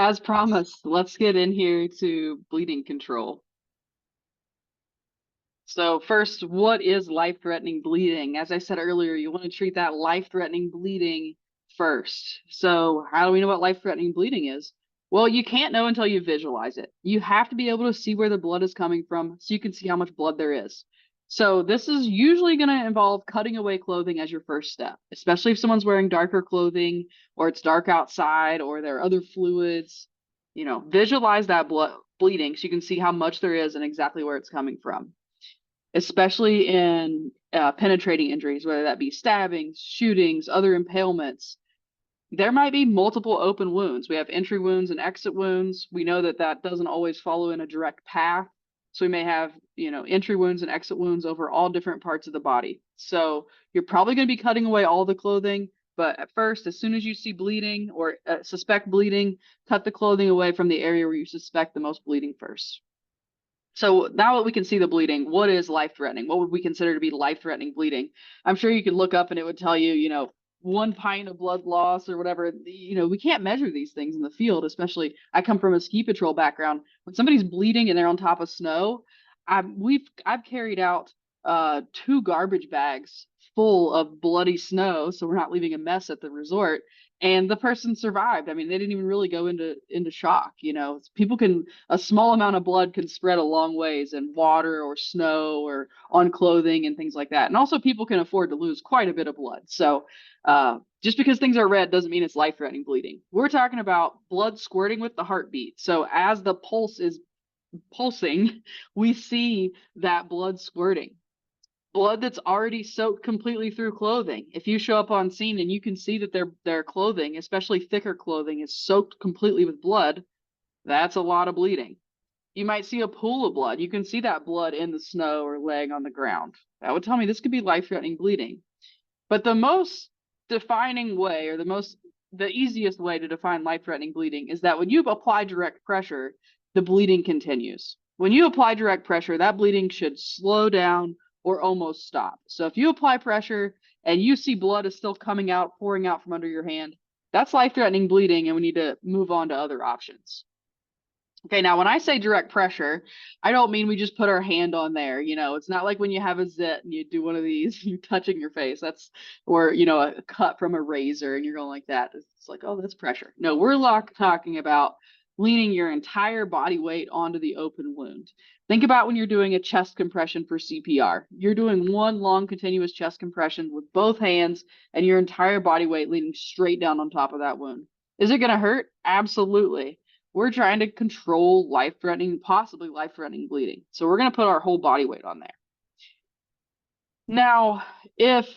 as promised, let's get in here to bleeding control. So first, what is life-threatening bleeding? As I said earlier, you want to treat that life-threatening bleeding first. So how do we know what life-threatening bleeding is? Well, you can't know until you visualize it. You have to be able to see where the blood is coming from so you can see how much blood there is. So this is usually going to involve cutting away clothing as your first step, especially if someone's wearing darker clothing or it's dark outside or there are other fluids. Visualize that blood bleeding so you can see how much there is and exactly where it's coming from, especially in penetrating injuries, whether that be stabbings, shootings, other impalements. There might be multiple open wounds. We have entry wounds and exit wounds. We know that that doesn't always follow in a direct path. So we may have, entry wounds and exit wounds over all different parts of the body. So you're probably going to be cutting away all the clothing. But at first, as soon as you see bleeding or suspect bleeding, cut the clothing away from the area where you suspect the most bleeding first. So now that we can see the bleeding, what is life-threatening? What would we consider to be life-threatening bleeding? I'm sure you could look up and it would tell you, 1 pint of blood loss or whatever. We can't measure these things in the field, especially I come from a ski patrol background. When somebody's bleeding and they're on top of snow, I've carried out 2 garbage bags full of bloody snow, so we're not leaving a mess at the resort. And the person survived. I mean, they didn't even really go into shock. A small amount of blood can spread a long ways in water or snow or on clothing and things like that. And also, people can afford to lose quite a bit of blood. So, just because things are red doesn't mean it's life-threatening bleeding. We're talking about blood squirting with the heartbeat. So, as the pulse is pulsing, we see that blood squirting. Blood that's already soaked completely through clothing. If you show up on scene and you can see that their clothing, especially thicker clothing, is soaked completely with blood, that's a lot of bleeding. You might see a pool of blood. You can see that blood in the snow or laying on the ground. That would tell me this could be life-threatening bleeding. But the most defining way, or the easiest way to define life-threatening bleeding is that when you apply direct pressure, the bleeding continues. When you apply direct pressure, that bleeding should slow down or almost stop. So if you apply pressure and you see blood is still coming out, pouring out from under your hand, that's life-threatening bleeding, and we need to move on to other options. Okay, now when I say direct pressure, I don't mean we just put our hand on there. It's not like when you have a zit and you do one of these, you're touching your face. Or, a cut from a razor and you're going like that. It's like, oh, that's pressure. No, we're talking about leaning your entire body weight onto the open wound. Think about when you're doing a chest compression for CPR. You're doing one long continuous chest compression with both hands and your entire body weight leaning straight down on top of that wound. Is it going to hurt? Absolutely. We're trying to control possibly life-threatening bleeding. So we're going to put our whole body weight on there. Now, if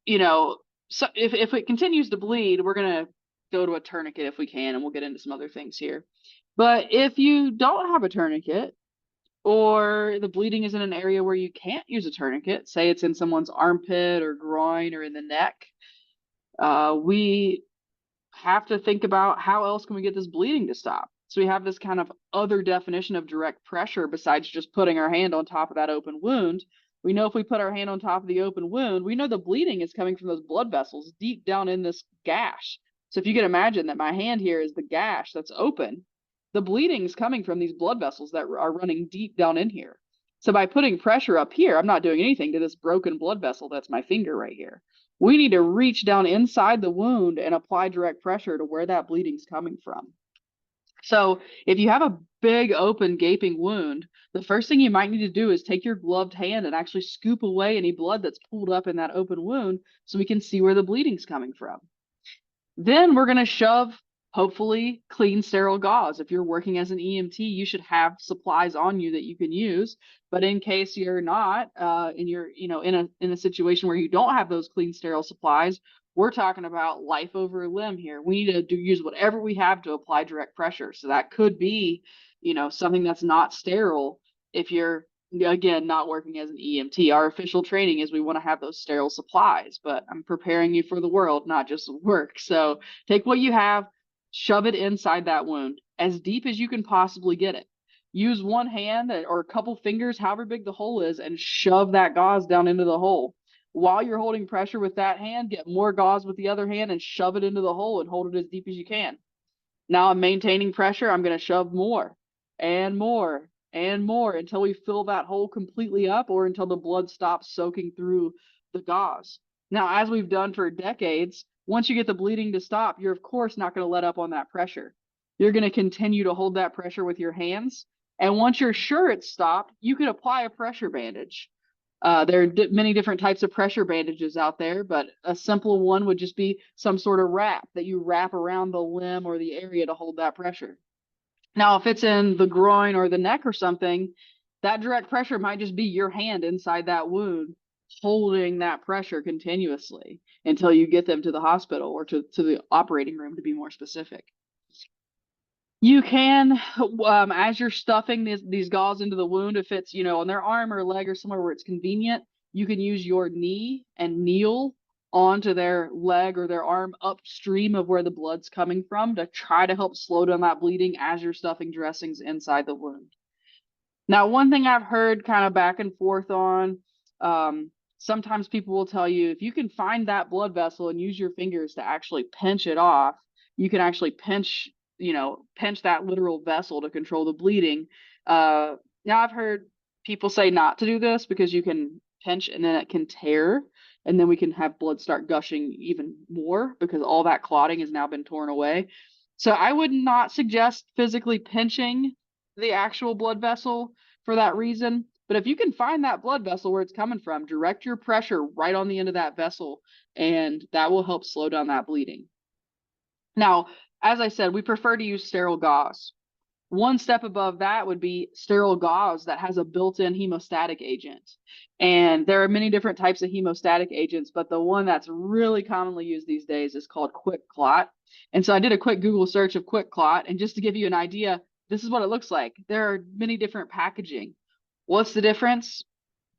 it continues to bleed, we're going to go to a tourniquet if we can, and we'll get into some other things here. But if you don't have a tourniquet, or the bleeding is in an area where you can't use a tourniquet, say it's in someone's armpit or groin or in the neck, we have to think about how else can we get this bleeding to stop. So we have this kind of other definition of direct pressure besides just putting our hand on top of that open wound. We know if we put our hand on top of the open wound, we know the bleeding is coming from those blood vessels deep down in this gash. So if you can imagine that my hand here is the gash that's open, the bleeding is coming from these blood vessels that are running deep down in here. So by putting pressure up here, I'm not doing anything to this broken blood vessel that's my finger right here. We need to reach down inside the wound and apply direct pressure to where that bleeding's coming from. So if you have a big open gaping wound, the first thing you might need to do is take your gloved hand and actually scoop away any blood that's pooled up in that open wound so we can see where the bleeding's coming from. Then we're going to shove, hopefully, clean, sterile gauze. If you're working as an EMT, you should have supplies on you that you can use. But in case you're not, and you're, in a situation where you don't have those clean, sterile supplies, we're talking about life over a limb here. We need to use whatever we have to apply direct pressure. So that could be, something that's not sterile if you're, again, not working as an EMT. Our official training is we want to have those sterile supplies, but I'm preparing you for the world, not just work. So take what you have, shove it inside that wound as deep as you can possibly get it. Use one hand or a couple fingers, however big the hole is, and shove that gauze down into the hole. While you're holding pressure with that hand, get more gauze with the other hand and shove it into the hole and hold it as deep as you can. Now I'm maintaining pressure. I'm going to shove more and more and more until we fill that hole completely up or until the blood stops soaking through the gauze. Now, as we've done for decades, once you get the bleeding to stop, you're of course not going to let up on that pressure. You're going to continue to hold that pressure with your hands. And once you're sure it's stopped, you can apply a pressure bandage. There are many different types of pressure bandages out there, but a simple one would just be some sort of wrap that you wrap around the limb or the area to hold that pressure. Now, if it's in the groin or the neck or something, that direct pressure might just be your hand inside that wound holding that pressure continuously until you get them to the hospital or to the operating room, to be more specific. You can, as you're stuffing these gauze into the wound, if it's, on their arm or leg or somewhere where it's convenient, you can use your knee and kneel onto their leg or their arm upstream of where the blood's coming from to try to help slow down that bleeding as you're stuffing dressings inside the wound. Now, one thing I've heard kind of back and forth on, sometimes people will tell you if you can find that blood vessel and use your fingers to actually pinch it off, you can actually pinch that literal vessel to control the bleeding. Now I've heard people say not to do this because you can pinch and then it can tear and then we can have blood start gushing even more because all that clotting has now been torn away. So I would not suggest physically pinching the actual blood vessel for that reason. But if you can find that blood vessel where it's coming from, direct your pressure right on the end of that vessel, and that will help slow down that bleeding. Now, as I said, we prefer to use sterile gauze. One step above that would be sterile gauze that has a built-in hemostatic agent. And there are many different types of hemostatic agents, but the one that's really commonly used these days is called QuikClot. And so I did a quick Google search of QuikClot, and just to give you an idea, this is what it looks like. There are many different packaging. What's the difference?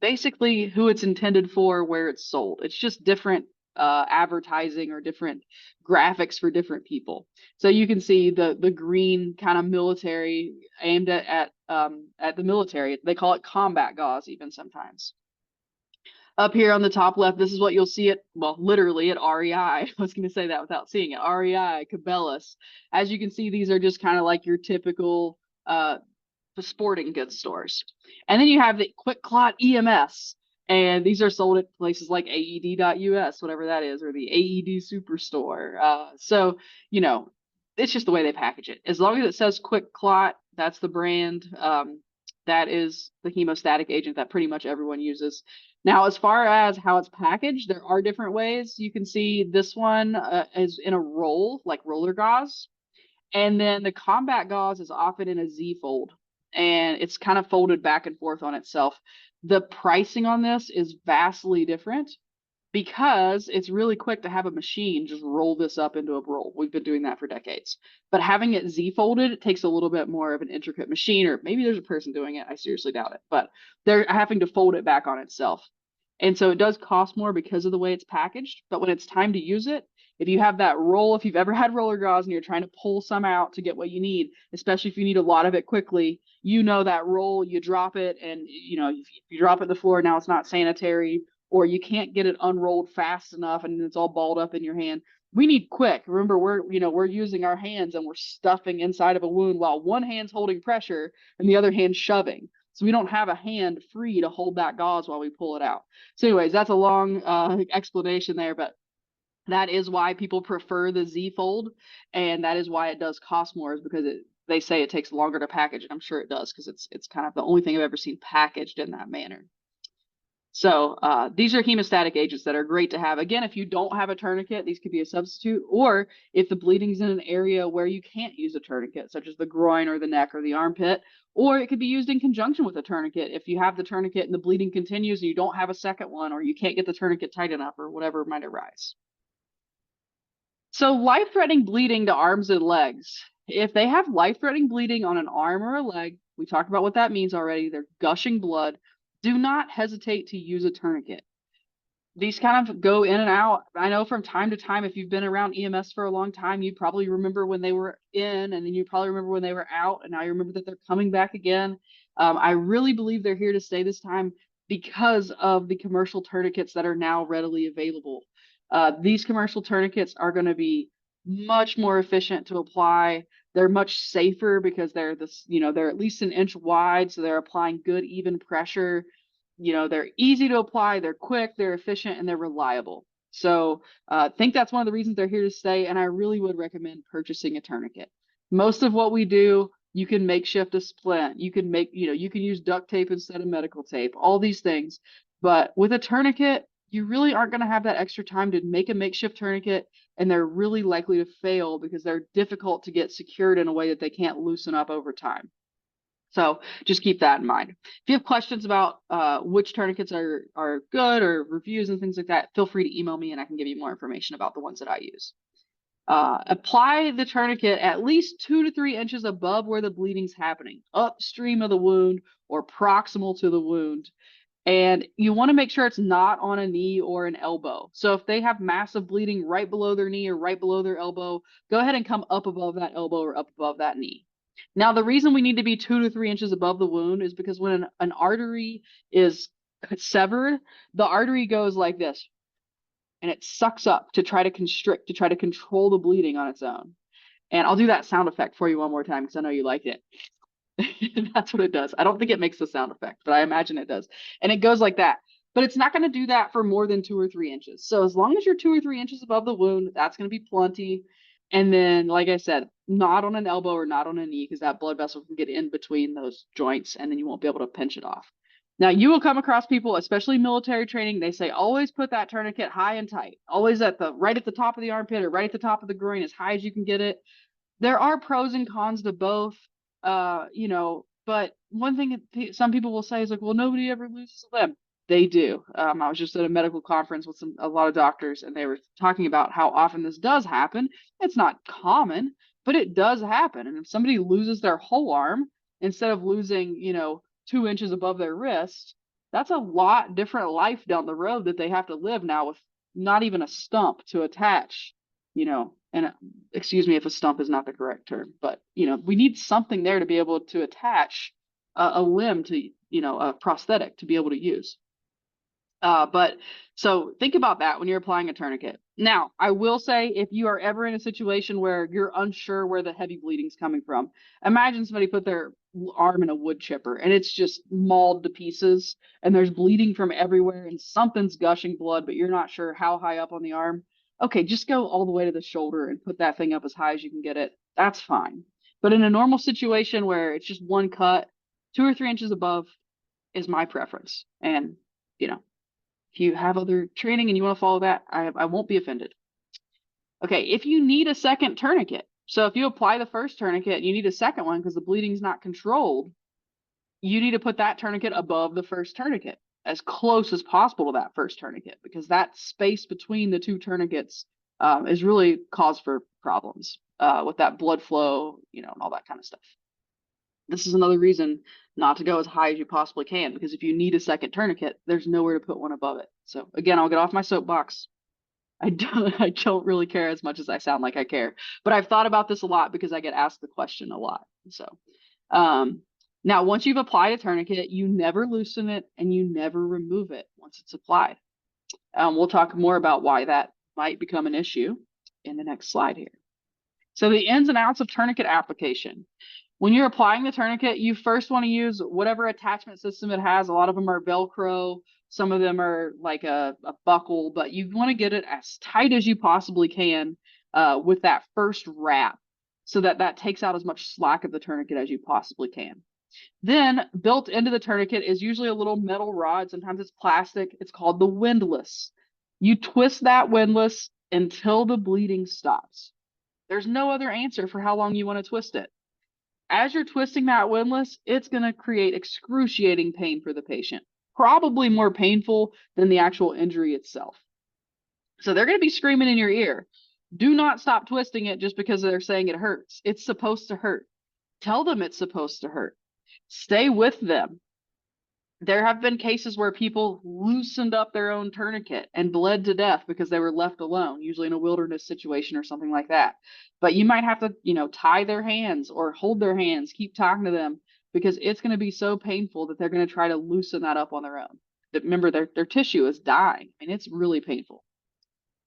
Basically, who it's intended for, where it's sold. It's just different advertising or different graphics for different people. So you can see the green kind of military aimed at the military. They call it combat gauze even sometimes. Up here on the top left, this is what you'll see at, well, literally at REI. I was going to say that without seeing it. REI, Cabela's. As you can see, these are just kind of like your typical sporting goods stores. And then you have the QuikClot EMS. And these are sold at places like AED.US, whatever that is, or the AED Superstore. So, it's just the way they package it. As long as it says QuikClot, that's the brand. That is the hemostatic agent that pretty much everyone uses. Now, as far as how it's packaged, there are different ways. You can see this one is in a roll, like roller gauze. And then the combat gauze is often in a Z fold, and it's kind of folded back and forth on itself. The pricing on this is vastly different because it's really quick to have a machine just roll this up into a roll. We've been doing that for decades. But having it Z folded, it takes a little bit more of an intricate machine, or maybe there's a person doing it. I seriously doubt it, but they're having to fold it back on itself. And so it does cost more because of the way it's packaged. But when it's time to use it, if you have that roll, if you've ever had roller gauze and you're trying to pull some out to get what you need, especially if you need a lot of it quickly, that roll, you drop it, and if you drop it on the floor, now it's not sanitary, or you can't get it unrolled fast enough and it's all balled up in your hand. We need quick. Remember, we're using our hands and we're stuffing inside of a wound while one hand's holding pressure and the other hand shoving. So we don't have a hand free to hold that gauze while we pull it out. So anyways, that's a long explanation there, but that is why people prefer the Z fold, and that is why it does cost more, is because they say it takes longer to package, and I'm sure it does because it's kind of the only thing I've ever seen packaged in that manner. So these are hemostatic agents that are great to have. Again, if you don't have a tourniquet, these could be a substitute, or if the bleeding's in an area where you can't use a tourniquet, such as the groin or the neck or the armpit, or it could be used in conjunction with a tourniquet if you have the tourniquet and the bleeding continues and you don't have a second one, or you can't get the tourniquet tight enough, or whatever might arise. So life-threatening bleeding to arms and legs. If they have life-threatening bleeding on an arm or a leg, we talked about what that means already. They're gushing blood. Do not hesitate to use a tourniquet. These kind of go in and out. I know from time to time, if you've been around EMS for a long time, you probably remember when they were in, and then you probably remember when they were out, and now you remember that they're coming back again. I really believe they're here to stay this time because of the commercial tourniquets that are now readily available. These commercial tourniquets are going to be much more efficient to apply. They're much safer because they're this, they're at least an inch wide, so they're applying good, even pressure. They're easy to apply, they're quick, they're efficient, and they're reliable. So I think that's one of the reasons they're here to stay, and I really would recommend purchasing a tourniquet. Most of what we do, you can makeshift a splint. You can you can use duct tape instead of medical tape, all these things. But with a tourniquet, you really aren't going to have that extra time to make a makeshift tourniquet, and they're really likely to fail because they're difficult to get secured in a way that they can't loosen up over time. So just keep that in mind. If you have questions about which tourniquets are good, or reviews and things like that, feel free to email me and I can give you more information about the ones that I use. Apply the tourniquet at least 2 to 3 inches above where the bleeding's happening, upstream of the wound or proximal to the wound. And you want to make sure it's not on a knee or an elbow. So if they have massive bleeding right below their knee or right below their elbow, go ahead and come up above that elbow or up above that knee. Now, the reason we need to be 2 to 3 inches above the wound is because when an artery is severed, the artery goes like this, and it sucks up to try to constrict, to try to control the bleeding on its own. And I'll do that sound effect for you one more time because I know you like it. That's what it does. I don't think it makes the sound effect, but I imagine it does. And it goes like that. But it's not going to do that for more than 2 or 3 inches. So as long as you're 2 or 3 inches above the wound, that's going to be plenty. And then, like I said, not on an elbow or not on a knee, because that blood vessel can get in between those joints and then you won't be able to pinch it off. Now, you will come across people, especially military training, they say always put that tourniquet high and tight, always right at the top of the armpit or right at the top of the groin, as high as you can get it. There are pros and cons to both, but one thing some people will say is like, well, nobody ever loses a limb. They do. I was just at a medical conference with a lot of doctors, and they were talking about how often this does happen. It's not common, but it does happen. And if somebody loses their whole arm instead of losing, 2 inches above their wrist, that's a lot different life down the road that they have to live now with not even a stump to attach, and excuse me if a stump is not the correct term, but we need something there to be able to attach a limb to, a prosthetic to be able to use. But so think about that when you're applying a tourniquet. Now, I will say, if you are ever in a situation where you're unsure where the heavy bleeding is coming from, imagine somebody put their arm in a wood chipper and it's just mauled to pieces and there's bleeding from everywhere and something's gushing blood, but you're not sure how high up on the arm. Okay, just go all the way to the shoulder and put that thing up as high as you can get it. That's fine. But in a normal situation where it's just one cut, 2 or 3 inches above is my preference. And, if you have other training and you want to follow that, I won't be offended. Okay, if you need a second tourniquet, so if you apply the first tourniquet and you need a second one because the bleeding's not controlled, you need to put that tourniquet above the first tourniquet, as close as possible to that first tourniquet, because that space between the two tourniquets is really cause for problems with that blood flow, and all that kind of stuff. This is another reason not to go as high as you possibly can, because if you need a second tourniquet, there's nowhere to put one above it. So again, I'll get off my soapbox. I don't really care as much as I sound like I care, but I've thought about this a lot because I get asked the question a lot. So now, once you've applied a tourniquet, you never loosen it and you never remove it once it's applied. We'll talk more about why that might become an issue in the next slide here. So the ins and outs of tourniquet application. When you're applying the tourniquet, you first want to use whatever attachment system it has. A lot of them are Velcro. Some of them are like a buckle, but you want to get it as tight as you possibly can with that first wrap, so that takes out as much slack of the tourniquet as you possibly can. Then built into the tourniquet is usually a little metal rod. Sometimes it's plastic. It's called the windlass. You twist that windlass until the bleeding stops. There's no other answer for how long you want to twist it. As you're twisting that windlass, it's going to create excruciating pain for the patient, probably more painful than the actual injury itself. So they're going to be screaming in your ear. Do not stop twisting it just because they're saying it hurts. It's supposed to hurt. Tell them it's supposed to hurt. Stay with them. There have been cases where people loosened up their own tourniquet and bled to death because they were left alone, usually in a wilderness situation or something like that. But you might have to, tie their hands or hold their hands, keep talking to them, because it's going to be so painful that they're going to try to loosen that up on their own. Remember, their tissue is dying. I mean, it's really painful.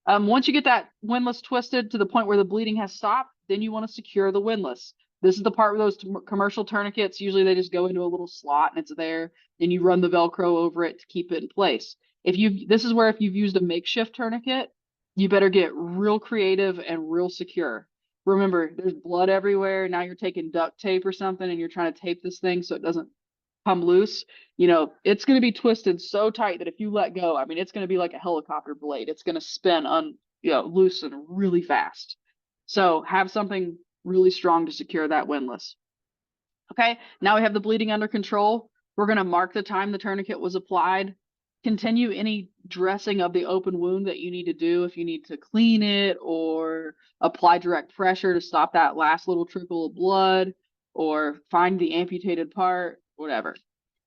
Once you get that windlass twisted to the point where the bleeding has stopped, then you want to secure the windlass. This is the part where those commercial tourniquets, usually they just go into a little slot and it's there, and you run the Velcro over it to keep it in place. This is where if you've used a makeshift tourniquet, you better get real creative and real secure. Remember, there's blood everywhere. Now you're taking duct tape or something and you're trying to tape this thing so it doesn't come loose. It's going to be twisted so tight that if you let go, I mean, it's going to be like a helicopter blade. It's going to spin loose and really fast. So have something really strong to secure that windlass. Okay, now we have the bleeding under control. We're going to mark the time the tourniquet was applied. Continue any dressing of the open wound that you need to do if you need to clean it or apply direct pressure to stop that last little trickle of blood or find the amputated part, whatever.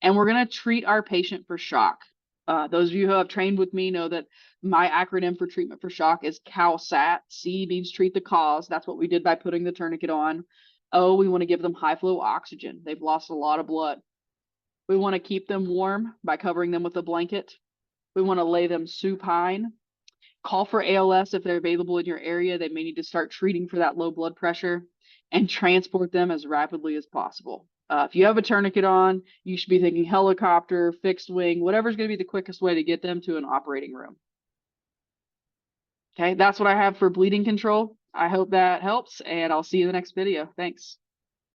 And we're going to treat our patient for shock. Those of you who have trained with me know that my acronym for treatment for shock is CALSAT. C means treat the cause. That's what we did by putting the tourniquet on. O, we want to give them high flow oxygen. They've lost a lot of blood. We want to keep them warm by covering them with a blanket. We want to lay them supine. Call for ALS if they're available in your area. They may need to start treating for that low blood pressure and transport them as rapidly as possible. If you have a tourniquet on, you should be thinking helicopter, fixed wing, whatever's going to be the quickest way to get them to an operating room. Okay, that's what I have for bleeding control. I hope that helps, and I'll see you in the next video. Thanks.